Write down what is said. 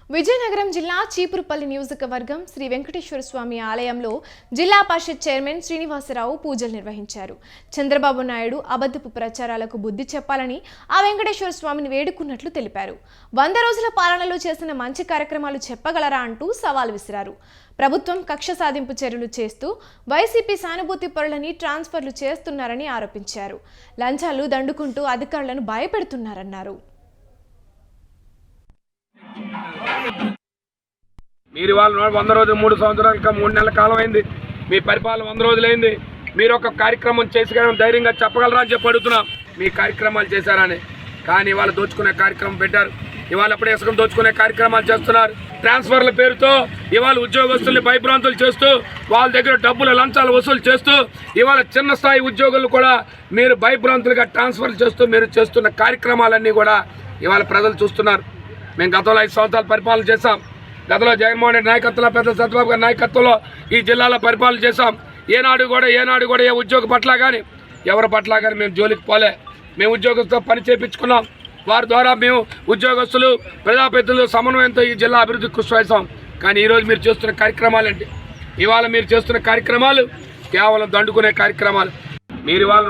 విజయనగరం జిల్లా చీపురుపల్లి నియోజకవర్గం శ్రీ వెంకటేశ్వర స్వామి ఆలయంలో జిల్లా పరిషత్ చైర్మన్ శ్రీనివాసరావు పూజలు నిర్వహించారు. చంద్రబాబు నాయుడు అబద్ధపు ప్రచారాలకు బుద్ధి చెప్పాలని ఆ వెంకటేశ్వర స్వామిని వేడుకున్నట్లు తెలిపారు. 100 రోజుల పాలనలో చేసిన మంచి కార్యక్రమాలు చెప్పగలరా అంటూ సవాల్ విసిరారు. ప్రభుత్వం కక్ష సాధింపు చర్యలు చేస్తూ వైసీపీ సానుభూతి పరులని ట్రాన్స్ఫర్లు చేస్తున్నారని ఆరోపించారు. లంచాలు దండుకుంటూ అధికారులను భయపెడుతున్నారన్నారు. మీరు వాళ్ళు 100 రోజులు 3 సంవత్సరాలు 3 నెలల కాలం అయింది. మీ పరిపాలన 100 రోజులైంది. మీరు ఒక కార్యక్రమం చేసి ధైర్యంగా చెప్పగలరా అని చెప్పి అడుగుతున్నాం. మీ కార్యక్రమాలు చేశారని. కానీ ఇవాళ దోచుకునే కార్యక్రమం పెట్టారు. ఇవాళ అప్పుడే ఇసుకం దోచుకునే కార్యక్రమాలు చేస్తున్నారు. ట్రాన్స్ఫర్ల పేరుతో ఇవాళ ఉద్యోగస్తుల్ని భయభ్రాంతులు చేస్తూ వాళ్ళ దగ్గర డబ్బులు లంచాలు వసూలు చేస్తూ ఇవాళ చిన్న స్థాయి ఉద్యోగులు కూడా మీరు భయభ్రాంతులుగా ట్రాన్స్ఫర్లు చేస్తూ మీరు చేస్తున్న కార్యక్రమాలన్నీ కూడా ఇవాళ ప్రజలు చూస్తున్నారు. మేము గతంలో 5 సంవత్సరాలు పరిపాలన చేశాం. గతంలో జగన్మోహన్ రెడ్డి నాయకత్వంలో పెద్ద చంద్రబాబు గారి నాయకత్వంలో ఈ జిల్లాలో పరిపాలన చేశాం. ఏనాడు కూడా ఏ ఉద్యోగ పట్ల కానీ ఎవరి పట్ల కానీ మేము జోలికి పోలే. మేము ఉద్యోగస్తులతో పని చేయించుకున్నాం. వారి ద్వారా మేము ఉద్యోగస్తులు ప్రజాప్రతినిధులు సమన్వయంతో ఈ జిల్లా అభివృద్ధికి కృషి చేశాం. కానీ ఈరోజు మీరు చేస్తున్న కార్యక్రమాలు ఏంటి? ఇవాళ మీరు చేస్తున్న కార్యక్రమాలు కేవలం దండుకునే కార్యక్రమాలు. మీరు ఇవాళ